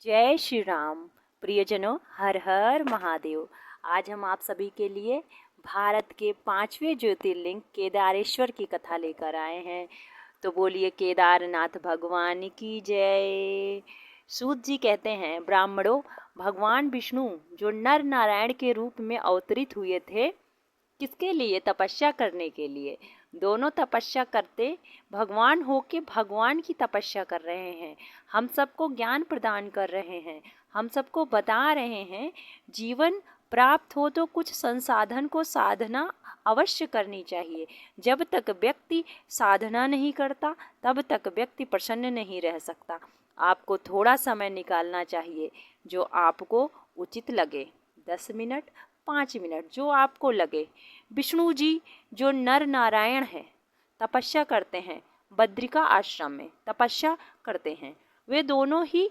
जय श्री राम। प्रियजनों, हर हर महादेव। आज हम आप सभी के लिए भारत के 5वें ज्योतिर्लिंग केदारेश्वर की कथा लेकर आए हैं। तो बोलिए केदारनाथ भगवान की जय। सूत जी कहते हैं, ब्राह्मणों, भगवान विष्णु जो नर नारायण के रूप में अवतरित हुए थे, किसके लिए? तपस्या करने के लिए। दोनों तपस्या करते भगवान हो के भगवान की तपस्या कर रहे हैं। हम सबको ज्ञान प्रदान कर रहे हैं। हम सबको बता रहे हैं जीवन प्राप्त हो तो कुछ संसाधन को साधना अवश्य करनी चाहिए। जब तक व्यक्ति साधना नहीं करता तब तक व्यक्ति प्रसन्न नहीं रह सकता। आपको थोड़ा समय निकालना चाहिए जो आपको उचित लगे। 10 मिनट, 5 मिनट, जो आपको लगे। विष्णु जी जो नर नारायण हैं, तपस्या करते हैं, बद्रिका आश्रम में तपस्या करते हैं। वे दोनों ही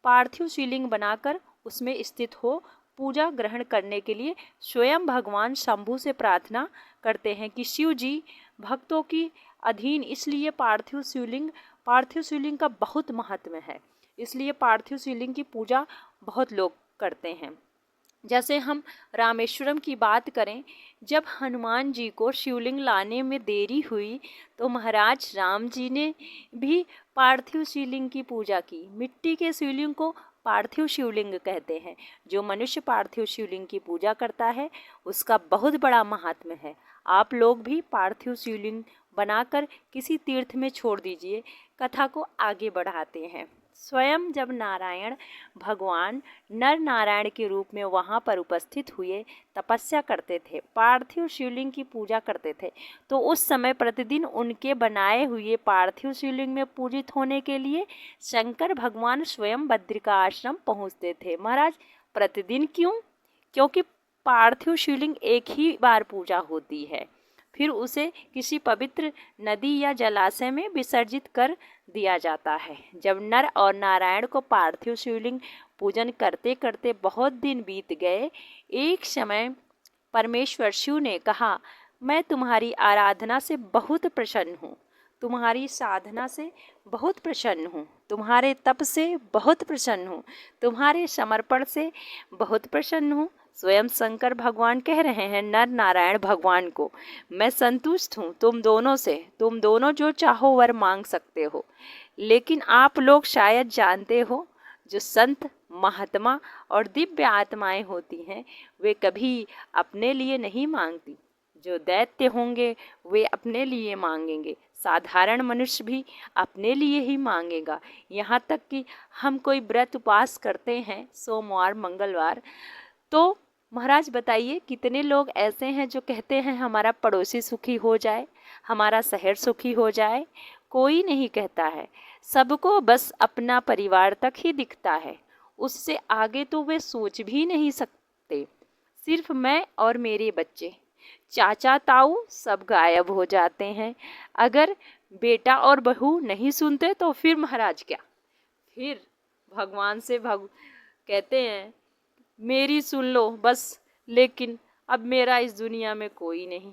पार्थिव शिवलिंग बनाकर उसमें स्थित हो पूजा ग्रहण करने के लिए स्वयं भगवान शंभु से प्रार्थना करते हैं कि शिव जी भक्तों की अधीन। इसलिए पार्थिव शिवलिंग का बहुत महत्व है। इसलिए पार्थिव शिवलिंग की पूजा बहुत लोग करते हैं। जैसे हम रामेश्वरम की बात करें, जब हनुमान जी को शिवलिंग लाने में देरी हुई तो महाराज राम जी ने भी पार्थिव शिवलिंग की पूजा की। मिट्टी के शिवलिंग को पार्थिव शिवलिंग कहते हैं। जो मनुष्य पार्थिव शिवलिंग की पूजा करता है उसका बहुत बड़ा महात्म्य है। आप लोग भी पार्थिव शिवलिंग बनाकर किसी तीर्थ में छोड़ दीजिए। कथा को आगे बढ़ाते हैं। स्वयं जब नारायण भगवान नर नारायण के रूप में वहाँ पर उपस्थित हुए, तपस्या करते थे, पार्थिव शिवलिंग की पूजा करते थे, तो उस समय प्रतिदिन उनके बनाए हुए पार्थिव शिवलिंग में पूजित होने के लिए शंकर भगवान स्वयं बद्रिका आश्रम पहुँचते थे। महाराज, प्रतिदिन क्यों? क्योंकि पार्थिव शिवलिंग एक ही बार पूजा होती है, फिर उसे किसी पवित्र नदी या जलाशय में विसर्जित कर दिया जाता है। जब नर और नारायण को पार्थिव शिवलिंग पूजन करते करते बहुत दिन बीत गए, एक समय परमेश्वर शिव ने कहा, मैं तुम्हारी आराधना से बहुत प्रसन्न हूँ, तुम्हारी साधना से बहुत प्रसन्न हूँ, तुम्हारे तप से बहुत प्रसन्न हूँ, तुम्हारे समर्पण से बहुत प्रसन्न हूँ। स्वयं शंकर भगवान कह रहे हैं नर नारायण भगवान को, मैं संतुष्ट हूँ तुम दोनों से। तुम दोनों जो चाहो वर मांग सकते हो। लेकिन आप लोग शायद जानते हो, जो संत, महात्मा और दिव्य आत्माएं होती हैं वे कभी अपने लिए नहीं मांगती। जो दैत्य होंगे वे अपने लिए मांगेंगे। साधारण मनुष्य भी अपने लिए ही मांगेगा। यहाँ तक कि हम कोई व्रत उपवास करते हैं सोमवार मंगलवार, तो महाराज बताइए कितने लोग ऐसे हैं जो कहते हैं हमारा पड़ोसी सुखी हो जाए, हमारा शहर सुखी हो जाए। कोई नहीं कहता है। सबको बस अपना परिवार तक ही दिखता है, उससे आगे तो वे सोच भी नहीं सकते। सिर्फ मैं और मेरे बच्चे, चाचा ताऊ सब गायब हो जाते हैं। अगर बेटा और बहू नहीं सुनते तो फिर महाराज क्या? फिर भगवान से कहते हैं मेरी सुन लो बस, लेकिन अब मेरा इस दुनिया में कोई नहीं।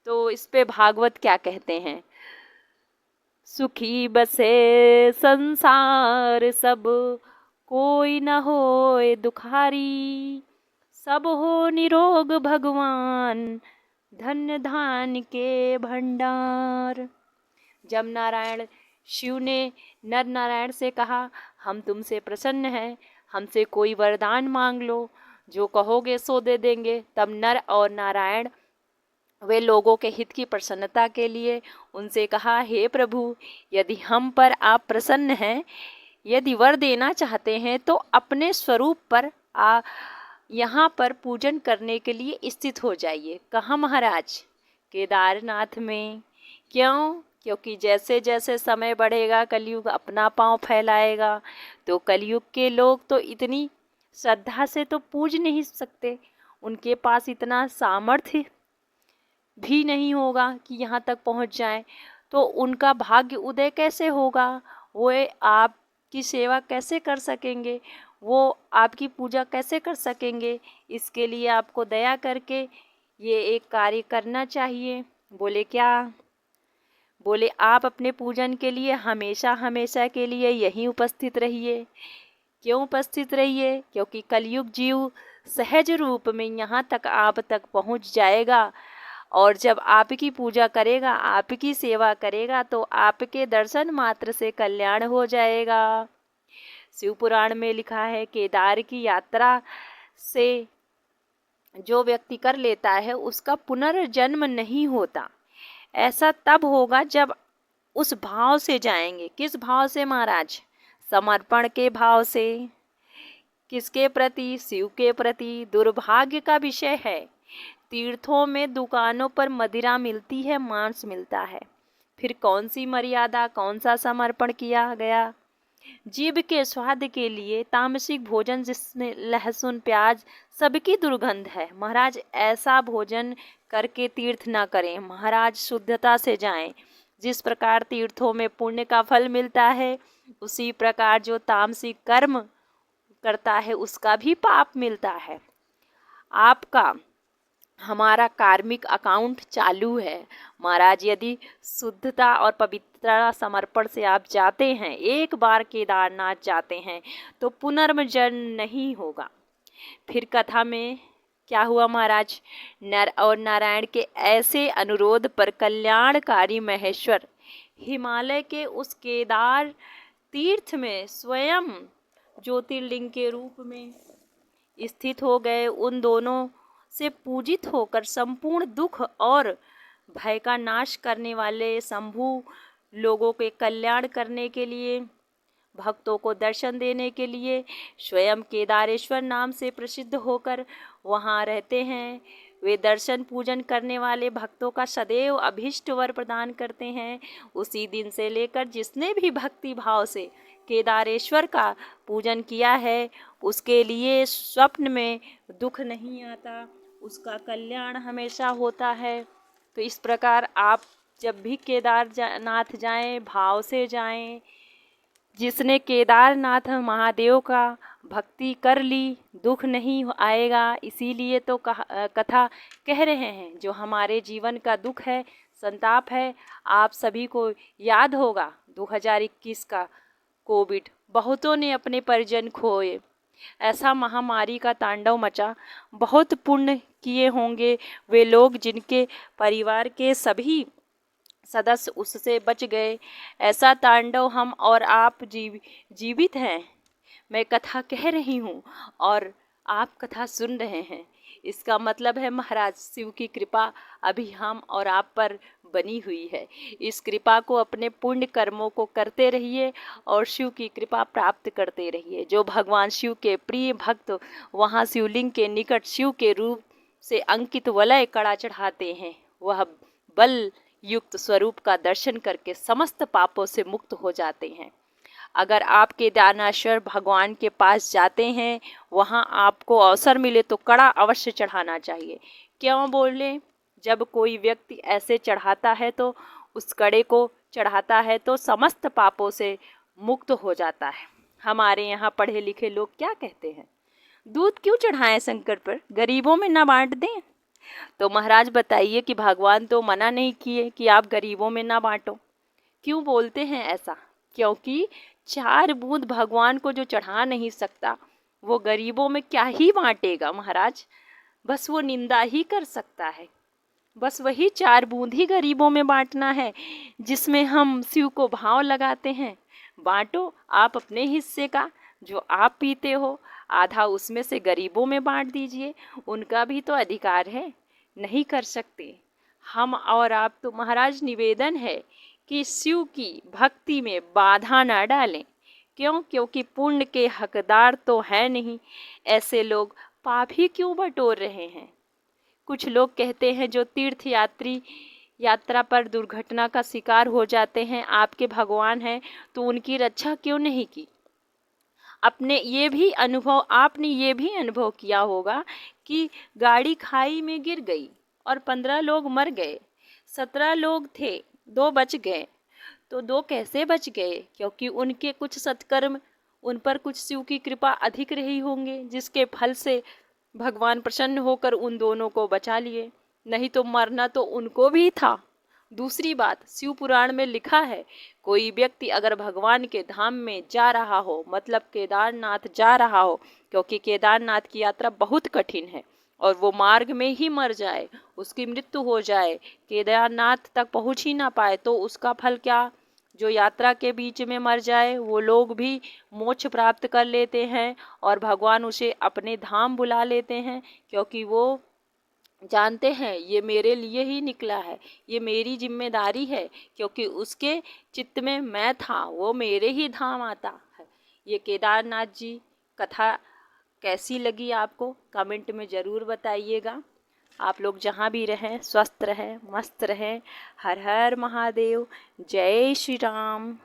तो इस पे भागवत क्या कहते हैं? सुखी बसे संसार सब, कोई न होए दुखारी, सब हो निरोग भगवान, धन्य धान के भंडार। जब नारायण शिव ने नर नारायण से कहा, हम तुमसे प्रसन्न हैं, हमसे कोई वरदान मांग लो, जो कहोगे सो दे देंगे, तब नर और नारायण वे लोगों के हित की प्रसन्नता के लिए उनसे कहा, हे प्रभु, यदि हम पर आप प्रसन्न हैं, यदि वर देना चाहते हैं तो अपने स्वरूप पर यहाँ पर पूजन करने के लिए स्थित हो जाइए। कहाँ महाराज? केदारनाथ में। क्यों? क्योंकि जैसे जैसे समय बढ़ेगा कलयुग अपना पांव फैलाएगा, तो कलयुग के लोग तो इतनी श्रद्धा से तो पूज नहीं सकते, उनके पास इतना सामर्थ्य भी नहीं होगा कि यहाँ तक पहुँच जाए। तो उनका भाग्य उदय कैसे होगा? वो आपकी सेवा कैसे कर सकेंगे? वो आपकी पूजा कैसे कर सकेंगे? इसके लिए आपको दया करके ये एक कार्य करना चाहिए। बोले क्या? बोले आप अपने पूजन के लिए हमेशा हमेशा के लिए यहीं उपस्थित रहिए। क्यों उपस्थित रहिए? क्योंकि कलयुग जीव सहज रूप में यहाँ तक आप तक पहुँच जाएगा, और जब आपकी पूजा करेगा, आपकी सेवा करेगा, तो आपके दर्शन मात्र से कल्याण हो जाएगा। शिव पुराण में लिखा है, केदार की यात्रा से जो व्यक्ति कर लेता है उसका पुनर्जन्म नहीं होता। ऐसा तब होगा जब उस भाव से जाएंगे। किस भाव से महाराज? समर्पण के भाव से। किसके प्रति? शिव के प्रति। दुर्भाग्य का विषय है, तीर्थों में दुकानों पर मदिरा मिलती है, मांस मिलता है। फिर कौन सी मर्यादा, कौन सा समर्पण किया गया? जीभ के स्वाद के लिए तामसिक भोजन जिसमें लहसुन प्याज सबकी दुर्गंध है। महाराज ऐसा भोजन करके तीर्थ ना करें महाराज, शुद्धता से जाएं। जिस प्रकार तीर्थों में पुण्य का फल मिलता है, उसी प्रकार जो तामसिक कर्म करता है उसका भी पाप मिलता है। आपका हमारा कार्मिक अकाउंट चालू है महाराज। यदि शुद्धता और पवित्रता समर्पण से आप जाते हैं, एक बार केदारनाथ जाते हैं, तो पुनर्जन्म नहीं होगा। फिर कथा में क्या हुआ महाराज? नर और नारायण के ऐसे अनुरोध पर कल्याणकारी महेश्वर हिमालय के उस केदार तीर्थ में स्वयं ज्योतिर्लिंग के रूप में स्थित हो गए। उन दोनों से पूजित होकर संपूर्ण दुख और भय का नाश करने वाले शंभु लोगों के कल्याण करने के लिए, भक्तों को दर्शन देने के लिए स्वयं केदारेश्वर नाम से प्रसिद्ध होकर वहाँ रहते हैं। वे दर्शन पूजन करने वाले भक्तों का सदैव अभीष्ट वर प्रदान करते हैं। उसी दिन से लेकर जिसने भी भक्ति भाव से केदारेश्वर का पूजन किया है, उसके लिए स्वप्न में दुख नहीं आता, उसका कल्याण हमेशा होता है। तो इस प्रकार आप जब भी केदारनाथ जाएं, भाव से जाएं। जिसने केदारनाथ महादेव का भक्ति कर ली, दुख नहीं आएगा। इसीलिए तो कथा कह रहे हैं, जो हमारे जीवन का दुख है, संताप है। आप सभी को याद होगा 2021 का कोविड, बहुतों ने अपने परिजन खोए, ऐसा महामारी का तांडव मचा। बहुत पुण्य किए होंगे वे लोग जिनके परिवार के सभी सदस्य उससे बच गए। ऐसा तांडव हम और आप जीवित हैं। मैं कथा कह रही हूँ और आप कथा सुन रहे हैं। इसका मतलब है महाराज शिव की कृपा अभी हम और आप पर बनी हुई है। इस कृपा को अपने पुण्य कर्मों को करते रहिए और शिव की कृपा प्राप्त करते रहिए। जो भगवान शिव के प्रिय भक्त वहाँ शिवलिंग के निकट शिव के रूप से अंकित वलय कड़ा चढ़ाते हैं, वह बल युक्त स्वरूप का दर्शन करके समस्त पापों से मुक्त हो जाते हैं। अगर आप केदारनाथेश्वर भगवान के पास जाते हैं, वहाँ आपको अवसर मिले तो कड़ा अवश्य चढ़ाना चाहिए। क्यों बोले? जब कोई व्यक्ति ऐसे चढ़ाता है तो उस कड़े को चढ़ाता है तो समस्त पापों से मुक्त हो जाता है। हमारे यहाँ पढ़े लिखे लोग क्या कहते हैं, दूध क्यों चढ़ाएं शंकर पर, गरीबों में ना बांट दें? तो महाराज बताइए कि भगवान तो मना नहीं किए कि आप गरीबों में ना बांटो। क्यों बोलते हैं ऐसा? क्योंकि 4 बूंद भगवान को जो चढ़ा नहीं सकता, वो गरीबों में क्या ही बांटेगा महाराज। बस वो निंदा ही कर सकता है। बस वही 4 बूंद ही गरीबों में बांटना है, जिसमें हम शिव को भाव लगाते हैं। बांटो आप अपने हिस्से का, जो आप पीते हो आधा उसमें से गरीबों में बांट दीजिए, उनका भी तो अधिकार है। नहीं कर सकते हम और आप तो महाराज। निवेदन है कि शिव की भक्ति में बाधा ना डालें। क्यों? क्योंकि पुण्य के हकदार तो है नहीं। ऐसे लोग पाप ही क्यों बटोर रहे हैं? कुछ लोग कहते हैं जो तीर्थ यात्रा पर दुर्घटना का शिकार हो जाते हैं, आपके भगवान हैं तो उनकी रक्षा क्यों नहीं की? आपने ये भी अनुभव किया होगा कि गाड़ी खाई में गिर गई और 15 लोग मर गए। 17 लोग थे, 2 बच गए। तो 2 कैसे बच गए? क्योंकि उनके कुछ सत्कर्म, उन पर कुछ शिव की कृपा अधिक रही होंगे, जिसके फल से भगवान प्रसन्न होकर उन दोनों को बचा लिए। नहीं तो मरना तो उनको भी था, दूसरी बात, शिव पुराण में लिखा है, कोई व्यक्ति अगर भगवान के धाम में जा रहा हो, मतलब केदारनाथ जा रहा हो, क्योंकि केदारनाथ की यात्रा बहुत कठिन है, और वो मार्ग में ही मर जाए, उसकी मृत्यु हो जाए, केदारनाथ तक पहुंच ही ना पाए, तो उसका फल क्या? जो यात्रा के बीच में मर जाए वो लोग भी मोक्ष प्राप्त कर लेते हैं, और भगवान उसे अपने धाम बुला लेते हैं, क्योंकि वो जानते हैं ये मेरे लिए ही निकला है, ये मेरी जिम्मेदारी है, क्योंकि उसके चित्त में मैं था, वो मेरे ही धाम आता है। ये केदारनाथ जी कथा कैसी लगी आपको, कमेंट में ज़रूर बताइएगा। आप लोग जहाँ भी रहें स्वस्थ रहें, मस्त रहें। हर हर महादेव। जय श्री राम।